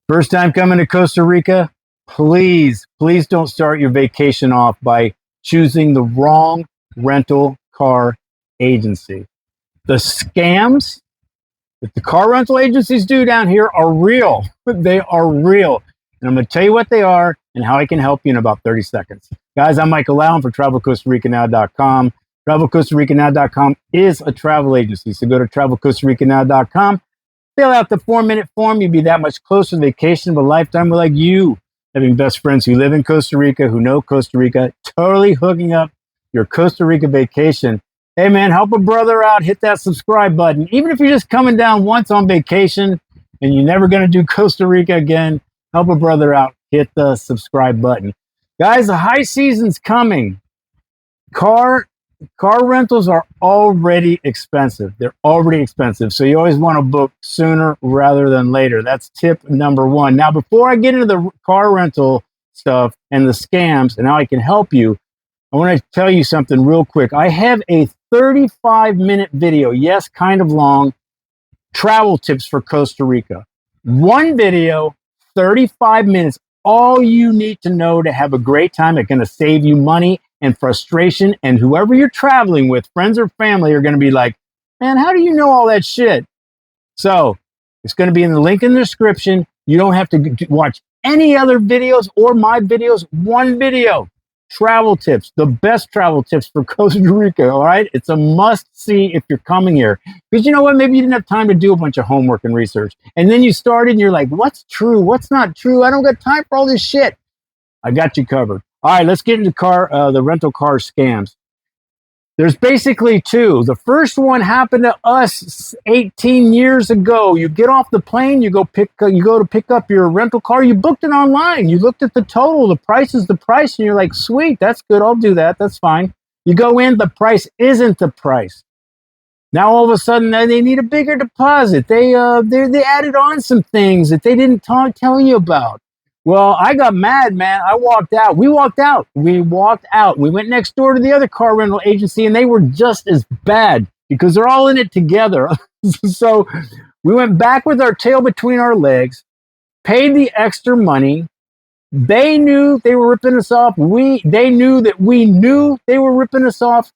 First time coming to Costa Rica, please don't start your vacation off by choosing the wrong rental car agency. The scams that the car rental agencies do down here are real. They are real. And I'm going to tell you what they are and how I can help you in about 30 seconds. Guys, I'm Michael Allen for TravelCostaRicaNow.com. TravelCostaRicaNow.com is a travel agency. So go to TravelCostaRicaNow.com. Fill out the 4-minute form. You'll be that much closer to vacation of a lifetime with like you, having best friends who live in Costa Rica, who know Costa Rica, totally hooking up your Costa Rica vacation. Hey, man, help a brother out. Hit that subscribe button. Even if you're just coming down once on vacation and you're never going to do Costa Rica again, help a brother out. Hit the subscribe button. Guys, the high season's coming. Car rentals are already expensive. They're already expensive. So you always want to book sooner rather than later. That's tip number one. Now, before I get into the car rental stuff and the scams and how I can help you, I want to tell you something real quick. I have a 35-minute video, yes, kind of long, travel tips for Costa Rica. One video, 35 minutes, all you need to know to have a great time. It's going to save you money and frustration, and whoever you're traveling with, friends or family, are going to be like, man, how do you know all that shit? So it's going to be in the link in the description. You don't have to watch any other videos or my videos. One video, travel tips, the best travel tips for Costa Rica. All right, it's a must see if you're coming here, because you know what, maybe you didn't have time to do a bunch of homework and research, and then you started and you're like, what's true, what's not true? I don't got time for all this shit. I got you covered. All right, let's get into the rental car scams. There's basically two. The first one happened to us 18 years ago. You get off the plane, you go to pick up your rental car. You booked it online. You looked at the total. The price is the price, and you're like, sweet, that's good. I'll do that. That's fine. You go in, the price isn't the price. Now all of a sudden they need a bigger deposit. They added on some things that they didn't tell you about. Well, I got mad, man. I walked out. We walked out. We went next door to the other car rental agency, and they were just as bad because they're all in it together. So we went back with our tail between our legs, paid the extra money. They knew they were ripping us off. They knew that we knew they were ripping us off.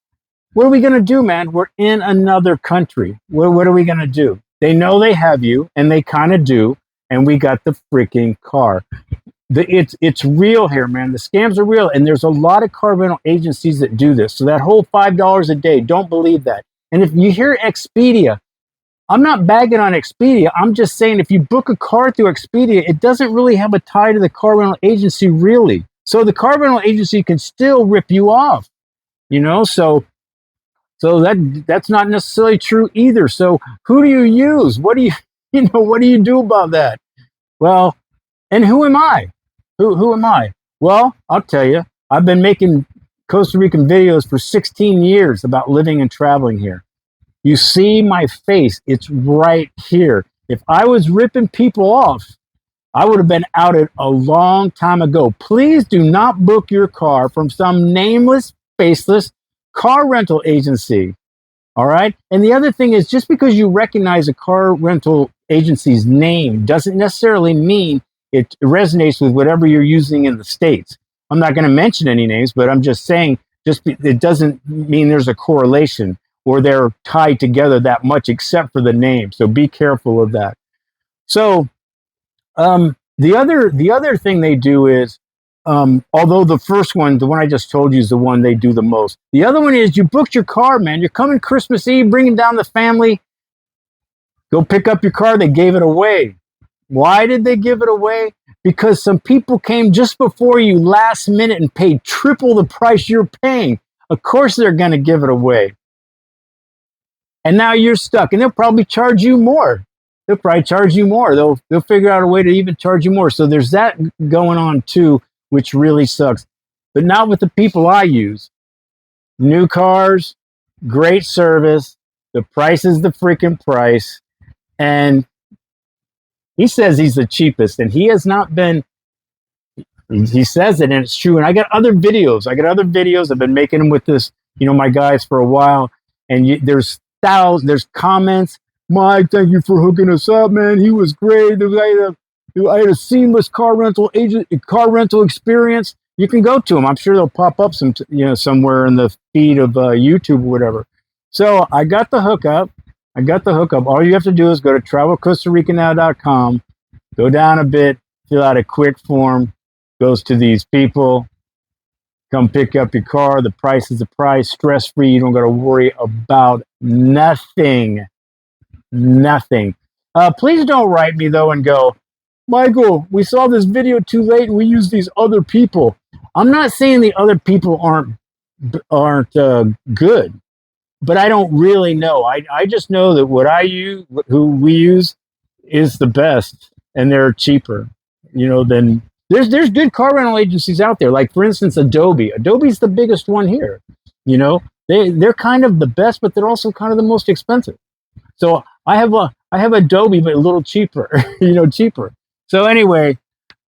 What are we going to do, man? We're in another country. What are we going to do? They know they have you, and they kind of do. And we got the freaking car. It's real here, man. The scams are real, and there's a lot of car rental agencies that do this. So that whole $5 a day, don't believe that. And if you hear Expedia, I'm not bagging on Expedia. I'm just saying if you book a car through Expedia, it doesn't really have a tie to the car rental agency, really. So the car rental agency can still rip you off, you know. So that's not necessarily true either. So who do you use? What do you do about that? Well, and who am I? Who am I? Well, I'll tell you, I've been making Costa Rican videos for 16 years about living and traveling here. You see my face, it's right here. If I was ripping people off, I would have been outed a long time ago. Please do not book your car from some nameless, faceless car rental agency. All right. And the other thing is, just because you recognize a car rental agency's name doesn't necessarily mean it resonates with whatever you're using in the States. I'm not going to mention any names, but I'm just saying it doesn't mean there's a correlation or they're tied together that much, except for the name. So be careful of that. So the other thing they do is, although the first one, the one I just told you, is the one they do the most. The other one is, you booked your car, man. You're coming Christmas Eve, bringing down the family. Go pick up your car. They gave it away. Why did they give it away? Because some people came just before you last minute and paid triple the price you're paying. Of course they're going to give it away. And now you're stuck, and they'll probably charge you more. They'll figure out a way to even charge you more. So there's that going on too, which really sucks. But not with the people I use. New cars, great service, the price is the freaking price, and he says he's the cheapest, and he has not been. He says it, and it's true. And I got other videos. I've been making them with this, my guys for a while, and there's thousands, there's comments. Mike, thank you for hooking us up, man. He was great. The I had a seamless car rental experience. You can go to them. I'm sure they'll pop up somewhere in the feed of YouTube or whatever. So I got the hookup. All you have to do is go to travelcostaricanow.com, go down a bit, fill out a quick form, goes to these people, come pick up your car. The price is the price, stress-free. You don't got to worry about nothing. Please don't write me though and go, Michael, we saw this video too late and we used these other people. I'm not saying the other people aren't good, but I don't really know. I just know that what I use, who we use, is the best, and they're cheaper. Than there's good car rental agencies out there. Like for instance, Adobe. Adobe's the biggest one here. They're kind of the best, but they're also kind of the most expensive. So I have Adobe, but a little cheaper. Cheaper. So anyway,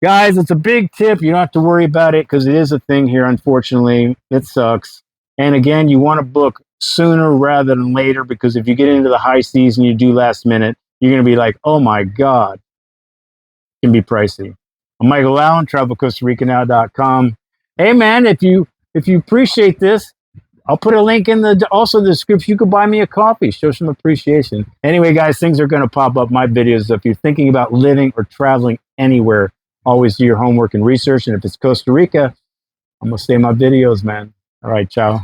guys, it's a big tip. You don't have to worry about it because it is a thing here. Unfortunately, it sucks. And again, you want to book sooner rather than later, because if you get into the high season, you do last minute, you're going to be like, oh my God, it can be pricey. I'm Michael Allen, travelcostaricanow.com. Hey man, if you appreciate this, I'll put a link in the description. You could buy me a coffee, show some appreciation. Anyway, guys, things are going to pop up my videos. If you're thinking about living or traveling anywhere, always do your homework and research. And if it's Costa Rica, I'm going to stay in my videos, man. All right, ciao.